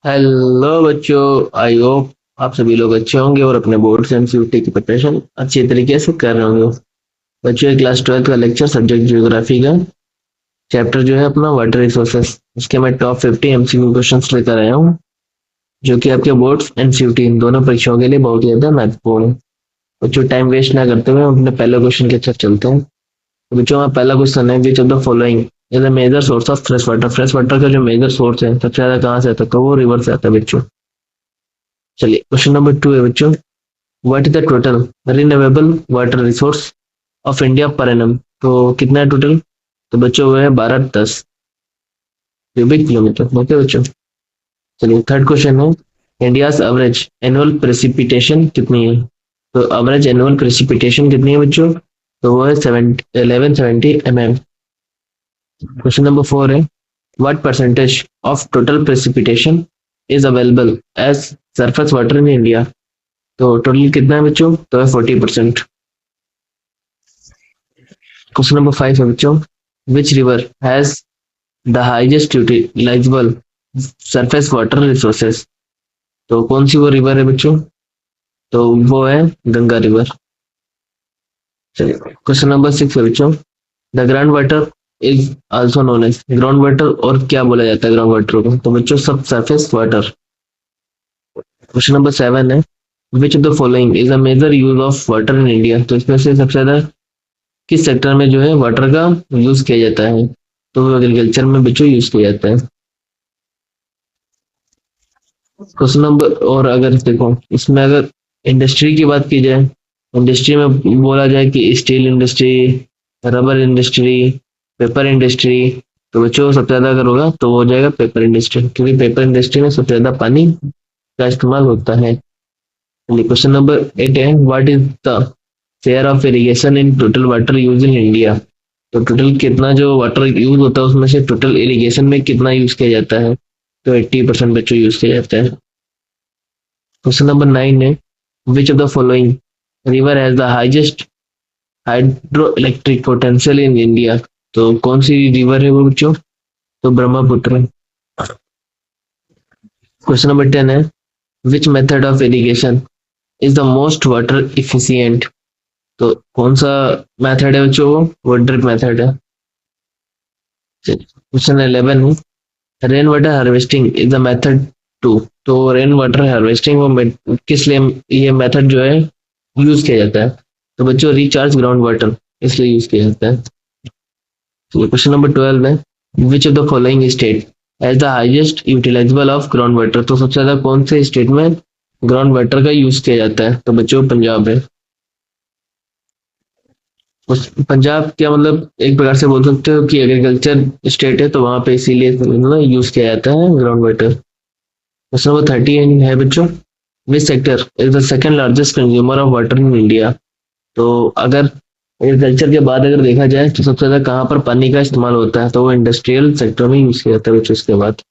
Hello बच्चों। I hope आप सभी लोग अच्छे होंगे और अपने बोर्ड्स एंड सीयूटी की प्रिपरेशन अच्छी तरीके से कर रहे होंगे। बच्चों ये क्लास 12 का लेक्चर सब्जेक्ट ज्योग्राफी का चैप्टर जो है अपना वाटर रिसोर्सेस, उसके मैं टॉप 50 एमसीक्यू क्वेश्चंस लेकर आया हूँ, जो कि आपके बोर्ड्स एंड सीयूटी इन दोनों परीक्षाओं के लिए बहुत ज्यादा महत्वपूर्ण है। बच्चों टाइम वेस्ट ना करते हुए हम अपने पहले क्वेश्चन की तरफ चलते हैं। तो बच्चों हमारा पहला क्वेश्चन है, which of the following is the major source of fresh water. Fresh water का जो मेजर सोर्स है सबसे ज्यादा कहाँ से आता है, तो वो रिवर से आता है बच्चों। चलिए क्वेश्चन नंबर 2 है बच्चों, what is the total renewable water resource of India per annum. तो कितना है टोटल, तो बच्चों वो है 1210 क्यूबिक किलोमीटर। ओके बच्चों। चलिए थर्ड क्वेश्चन है, इंडियाज एवरेज एनुअल प्रेसिपिटेशन कितनी है। तो एवरेज एनुअल प्रेसिपिटेशन कितनी है बच्चों, तो वो है 1170 mm। क्वेश्चन नंबर 4 है, what percentage of total precipitation is available as surface water in India. तो टोटल कितना है बच्चों, तो है 40%। क्वेश्चन नंबर 5 है बच्चों, which river has the highest utilisable surface water resources. तो कौन सी वो रिवर है बच्चों, तो वो है गंगा रिवर। चलिए क्वेश्चन नंबर 6 है बच्चों, the ground water is also known as. Ground water और क्या बोला जाता है ग्राउंड वाटर को, तो बच्चों सब सरफेस वाटर। क्वेश्चन नंबर 7 है, which of the following is a major use of water in India. तो इसमें से सबसे ज्यादा किस सेक्टर में जो है वाटर का यूज किया जाता है, तो वो एग्रीकल्चर में बच्चों यूज किया जाता है। क्वेश्चन नंबर, और अगर देखो इसमें अगर इंडस्ट्री की बात की जाए, इंडस्ट्री में बोला जाए कि steel industry, rubber industry, paper industry, तो बच्चों सबसे ज्यादा अगर होगा तो वो हो जाएगा पेपर इंडस्ट्री, क्योंकि पेपर इंडस्ट्री में सबसे ज्यादा पानी का इस्तेमाल होता है। क्वेश्चन नंबर 8 है, what is the share of irrigation in total water use in India. तो टोटल कितना जो वाटर यूज होता है उसमें से टोटल इरिगेशन में कितना यूज किया जाता है, तो 80% बच्चों यूज किया जाता है। क्वेश्चन नंबर 9 है, which of the following river has the highest hydro electric potential in India. तो कौन सी रिवर है वो बच्चों, तो ब्रह्मपुत्र। क्वेश्चन नंबर 10 है, which method of irrigation is the most water efficient. तो कौन सा मेथड है बच्चों, वो ड्रिप मेथड है। क्वेश्चन 11 है, rain water harvesting is the method to. तो रेन वाटर हार्वेस्टिंग वो किस लिए ये मेथड जो है यूज किया जाता है, तो बच्चों रिचार्ज ग्राउंड वाटर इसलिए यूज किया जाता है। तो क्वेश्चन नंबर 12 है, which of the following state has the highest utilizable of ground water. तो सबसे ज्यादा कौन से स्टेट में ग्राउंड वाटर का यूज किया जाता है, तो बच्चों पंजाब है। पंजाब क्या मतलब एक प्रकार से बोल सकते हो कि एग्रीकल्चर स्टेट है, तो वहां पे इसीलिए यूज किया जाता है ग्राउंड वाटर। क्वेश्चन नंबर 13 है बच्चों, which sector is the second largest consumer of water in India. तो अगर एग्रीकल्चर के बाद अगर देखा जाए तो सबसे ज्यादा कहाँ पर पानी का इस्तेमाल होता है, तो वो इंडस्ट्रियल सेक्टर में यूज किया जाता है बच्चों। इसके बाद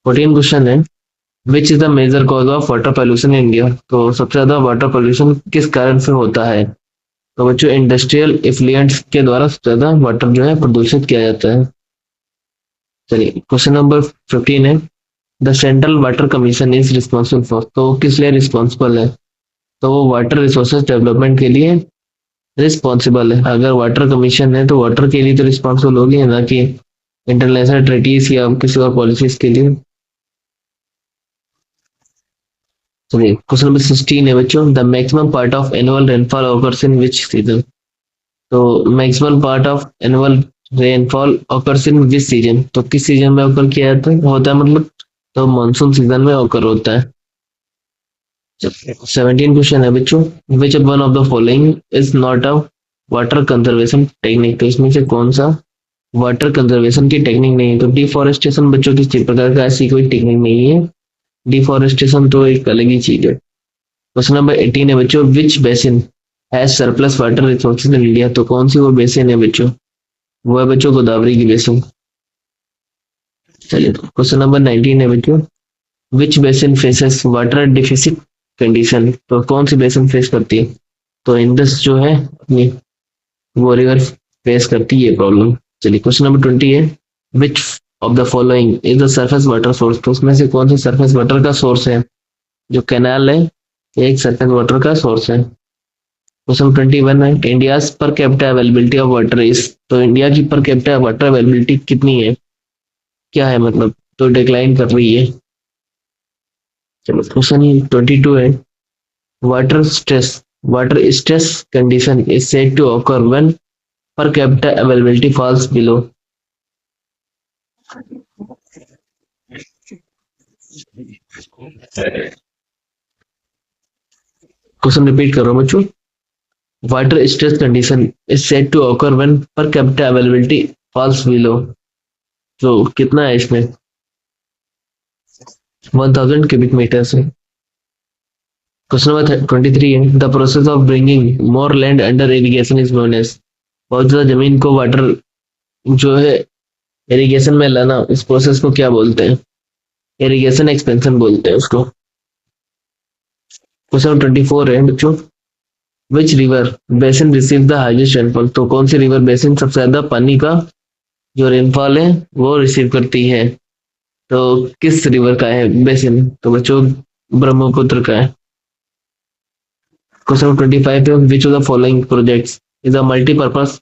14 क्वेश्चन है, which is the major cause of water pollution in India. तो सबसे ज्यादा वाटर पॉल्यूशन किस कारण से होता है, तो बच्चों इंडस्ट्रियल इफ्लुएंट्स के द्वारा सबसे ज्यादा वाटर जो है प्रदूषित किया जाता है। चलिए क्वेश्चन नंबर 15 है, the central water commission is responsible for. तो किस लिए रिस्पॉन्सिबल है, तो वो वाटर रिसोर्सेज डेवलपमेंट के लिए रिस्पॉन्सिबल है। अगर वाटर कमीशन है तो वाटर के लिए तो रिस्पॉन्सिबल होगी, ना कि इंटरनेशनल ट्रीटीज या किसी और पॉलिसीज के लिए। चलिए क्वेश्चन नंबर 16 है बच्चों, the maximum part of annual rainfall occurs in which season. तो maximum part of annual rainfall occurs in which season, तो किस सीजन में ऑकर किया जाता है होता है मतलब, तो मानसून सीजन में ऑकर होता है। 17 क्वेश्चन है बच्चों, which one of the following is not a water conservation technique. तो इसमें से कौन सा वाटर कंजर्वेशन की टेक्निक नहीं है, तो डिफोरेस्टेशन बच्चों किसी प्रकार का ऐसी कोई टेक्निक नहीं है। डिफोरेस्टेशन तो एक अलग ही चीज है। क्वेश्चन नंबर 18 है बच्चों, which basin has surplus water resources in India. तो कौन सी वो बेसिन है बच्चों, वो है बच्चों गोदावरी की बेसिन। चलिए क्वेश्चन नंबर 19 है बच्चों, which basin faces water deficit condition. तो कौन सी बेसिन फेस करती है, तो इंडस जो है अपनी वो रिवर फेस करती है ये प्रॉब्लम। चलिए क्वेश्चन नंबर 20 है, which of the following is the surface water source, तो उसमें से कौन सा सरफेस वाटर का सोर्स है? जो कैनाल है ये एक सरफेस वाटर का सोर्स है। क्वेश्चन 21 है, India per capita availability of water is, तो इंडिया की पर कैपिटा वाटर अवेलेबिलिटी कितनी है, क्या है मतलब, तो डिक्लाइन कर रही है। चलो क्वेश्चन 22 है, water stress, water stress condition is said to occur when per capita availability falls below। Question repeat कर रहा हूँ बच्चों, water stress condition is said to occur when per capita availability falls below, तो कितना है इसमें, 1000 cubic metre से। Question number 23 है, the process of bringing more land under irrigation is known as, बहुत ज्यादा जमीन को वाटर जो है इरिगेशन में लाना, इस प्रोसेस को क्या बोलते हैं? इरिगेशन एक्सपेंशन बोलते हैं उसको। क्वेश्चन 24 है बच्चों, which river basin receive the highest rainfall, तो कौन सी रिवर बेसिन सबसे ज्यादा पानी का जो रेनफॉल है वो रिसीव करती है, तो किस रिवर का है बेसिन, तो बच्चों ब्रह्मपुत्र का है। क्वेश्चन 25 है, which of the following projects is a multipurpose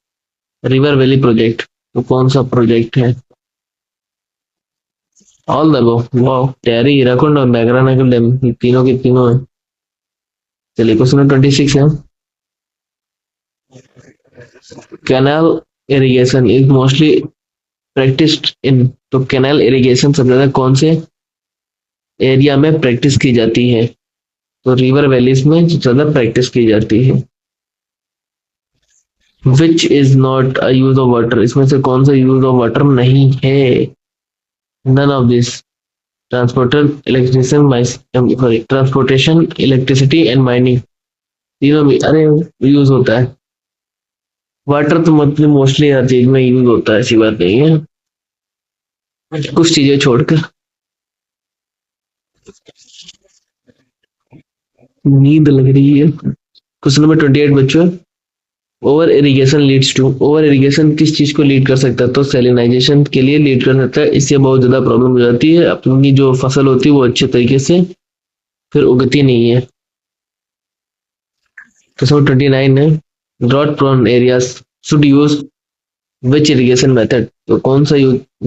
river valley project, तो कौन सा प्रोजेक्ट है? ऑल द अबव, वाओ, टेरी, हीराकुंड और मैग्रानगर डैम, ये तीनों के तीनों है। चलिए क्वेश्चन 26 है, canal irrigation is mostly practised in, तो कैनाल इरिगेशन सबसे ज्यादा कौन से एरिया में प्रैक्टिस की जाती है, तो रिवर वैलीज में ज्यादा प्रैक्टिस की जाती है। Which is not a use of water, इसमें से कौन सा यूज ऑफ वाटर नहीं है? None of this, transportation electricity and mining, तीनों में अरे यूज होता है। वाटर तो मतलब मोस्टली हर चीज में यूज होता है, ऐसी बात नहीं है, कुछ चीजें छोड़कर। नींद लग रही है। क्वेश्चन नंबर 28 बच्चों, over irrigation leads to, over irrigation किस चीज को लीड कर सकता है, तो सैलिनाइजेशन के लिए लीड कर सकता है, इससे बहुत ज्यादा प्रॉब्लम हो जाती है, अपनी जो फसल होती है वो अच्छे तरीके से फिर उगती नहीं है। क्वेश्चन 29 है, drought prone areas should use which irrigation method, तो कौन सा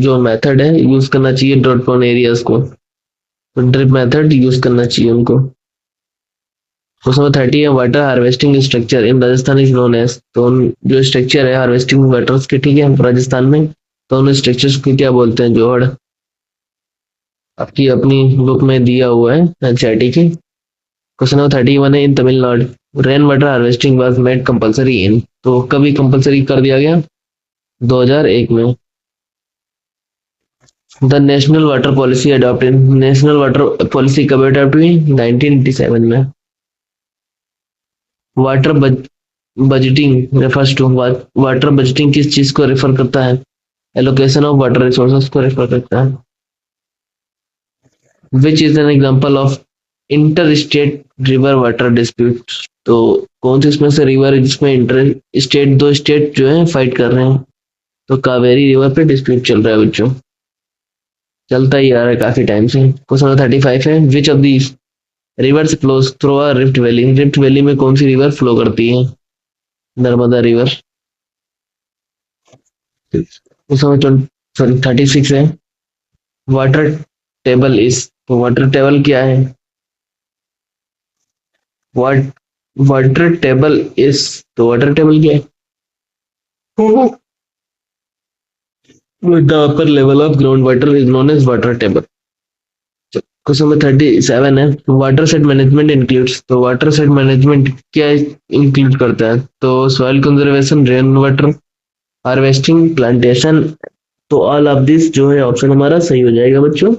जो मेथड है यूज करना चाहिए ड्रॉट प्रोन एरियाज को, तो ड्रिप मेथड यूज करना चाहिए उनको। क्वेश्चन नंबर 30 है, water harvesting structure in Rajasthan is known as, तो जो स्ट्रक्चर है हार्वेस्टिंग वाटर्स के, ठीक है, राजस्थान में, तो उन स्ट्रक्चर्स को क्या बोलते हैं, जोहड़, आपकी अपनी बुक में दिया हुआ है एनसीईआरटी की। क्वेश्चन नंबर 31 है, in Tamil Nadu rain water harvesting was made compulsory in, तो कभी कंपलसरी कर दिया गया, 2001 में। The national water policy adopted, national water policy कब अडॉप्ट हुई, 1987 में। Water budgeting refers to, water budgeting किस चीज को रेफर करता है, एलोकेशन ऑफ वाटर रिसोर्सेज को रेफर करता है। Which is an example of inter state river water dispute, तो कौन सी इसमें से रिवर है जिसमें इंटर स्टेट, दो स्टेट जो है फाइट कर रहे हैं, तो कावेरी रिवर पे डिस्प्यूट चल रहा है बच्चों, चलता ही आ रहा है काफी टाइम से। क्वेश्चन 35 है, which of the reverse flows through a rift valley, rift valley में कौन सी रिवर फ्लो करती है, नर्मदा रिवर। सॉरी 36 है, वाटर टेबल इज, तो वाटर टेबल क्या है, वाट वाटर टेबल इज, तो वाटर टेबल क्या है, the upper level of ground water is known as water table. Question number 37 है, वाटर सेट मैनेजमेंट इंक्लूड्स, तो वाटर सेट मैनेजमेंट क्या include करता है, तो soil conservation, rain water harvesting, plantation, तो ऑल ऑफ दिस जो है ऑप्शन हमारा सही हो जाएगा बच्चों।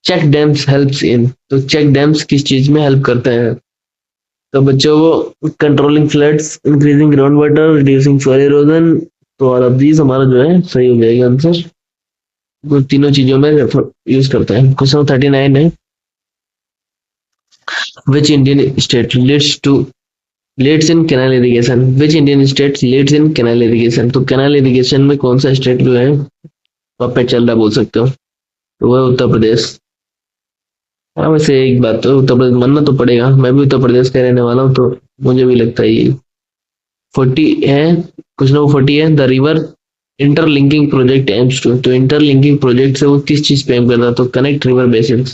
चेक डैम्स हेल्प्स इन, तो चेक डैम्स किस चीज में हेल्प करते हैं, तो बच्चों वो controlling floods, increasing ground water, reducing soil erosion, तो ऑल ऑफ दिस हमारा जो है सही हो जाएगा आंसर, वो तीनों चीजों में यूज करता है। क्वेश्चन 39 है, which Indian state leads in canal irrigation, which Indian state leads in canal irrigation, तो कैनाल इरिगेशन में कौन सा स्टेट जो है पपेट चल रहा है बोल सकते हो, तो वो है उत्तर प्रदेश। हाँ वैसे एक बात तो उत्तर प्रदेश मानना तो पड़ेगा, मैं भी उत्तर प्रदेश का रहने वाला हूँ, तो मुझे भी लगता है ये 40 है। क्वेश्चन नंबर 40 है, the river interlinking project aims to, तो इंटरलिंकिंग प्रोजेक्ट से वो किस चीज पे एम करता है, तो कनेक्ट रिवर बेसिन।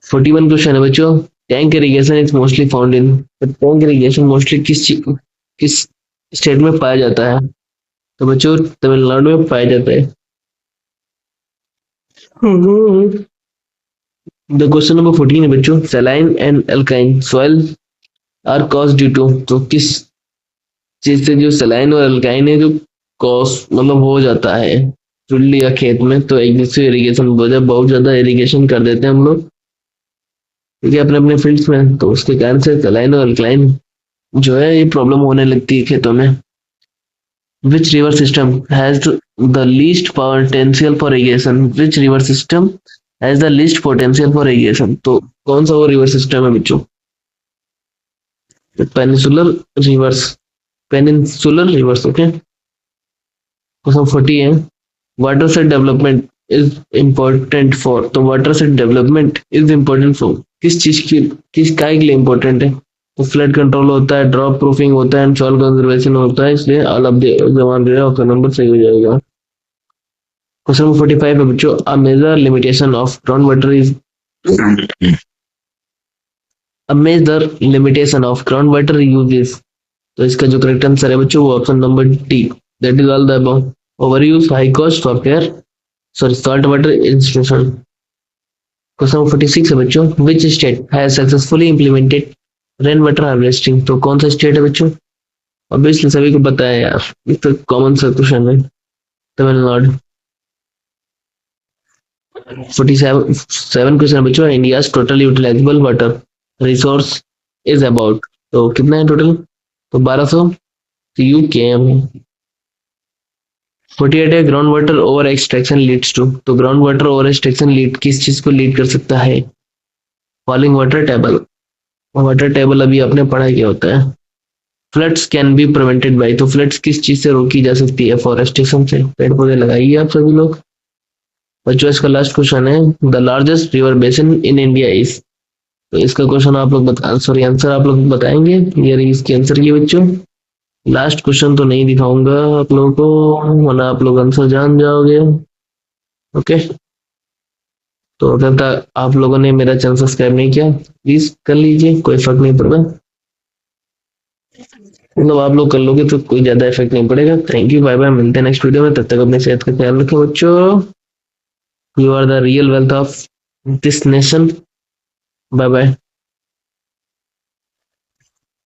41 क्वेश्चन है बच्चों, tank irrigation is mostly found in, tank irrigation mostly किस स्टेट में पाया जाता है, तो बच्चों तमिलनाडु में पाया जाता है। द क्वेश्चन नंबर 14 है बच्चों, सलाइन एंड अल्काइन soil are caused due to, तो किस चीज से जो सलाइन और अल्काइन है जो कॉज मतलब हो जाता है चुल्ली या खेत में, तो एक दूसरे इरिगेशन वजह बहुत ज्यादा इरिगेशन कर देते हैं हम लोग, ठीक है, अपने अपने फील्ड्स में, तो उसके कारण से सलाइन और अल्कलाइन जो है ये प्रॉब्लम होने लगती है खेतों में। Which river system has the least potential for irrigation, which river system has the least potential for irrigation, तो कौन सा वो रिवर सिस्टम है बच्चों, peninsular rivers, peninsular rivers, okay. Question 40 है, watershed development is important for, तो watershed development is important for किस चीज की, किस काय के लिए इम्पोर्टेंट है, तो फ्लड कंट्रोल होता है, ड्रॉप प्रूफिंग होता है एंड सॉइल कंजर्वेशन होता है, इसलिए ऑल ऑफ द जवाब दे ऑप्शन नंबर सही हो जाएगा। क्वेश्चन नंबर 45 है बच्चों, a major limitation of ground water is, a major limitation of ground water use is, तो इसका जो करेक्ट आंसर है बच्चों वो option number D, that is all the above, over use, high cost, software, sorry salt water institution. Question number 46 है बच्चों, which state has successfully implemented rain water harvesting, तो कौन सा स्टेट है बच्चों, ऑब्वियसली सभी को पता है यार, ये तो कॉमन सा क्वेश्चन है, तमिलनाडु। 47 क्वेश्चन है बच्चों, India total utilizable water resource is about, तो कितना है टोटल, तो 1200 यूकेएम। 48 है, ground water over extraction leads to, तो ground water over extraction lead किस चीज को लीड कर सकता है, falling water table, water table अभी आपने पढ़ा क्या होता है। Floods can be prevented by, तो फ्लड्स किस चीज से रोकी जा सकती है, फॉरेस्टेशन से, पेड़ पौधे लगाइए आप सभी लोग। बच्चों इसका लास्ट क्वेश्चन है, the largest river basin in India is, तो इसका क्वेश्चन आप लोग बता, सॉरी आंसर आप लोग बताएंगे, ये इसके आंसर की बच्चों, लास्ट क्वेश्चन तो नहीं दिखाऊंगा आप लोगों को वरना आप लोग आंसर जान जाओगे, ओके। तो अगर तक आप लोगों ने मेरा चैनल सब्सक्राइब नहीं किया प्लीज कर लीजिए, कोई फर्क नहीं पड़ता, मतलब आप लोग कर लोगे तो कोई ज्यादा इफेक्ट नहीं पड़ेगा। थैंक यू, बाय बाय, मिलते हैं नेक्स्ट वीडियो में, तब तक अपने सेहत का ख्याल रखें बच्चों, you are the real wealth of this nation, bye bye.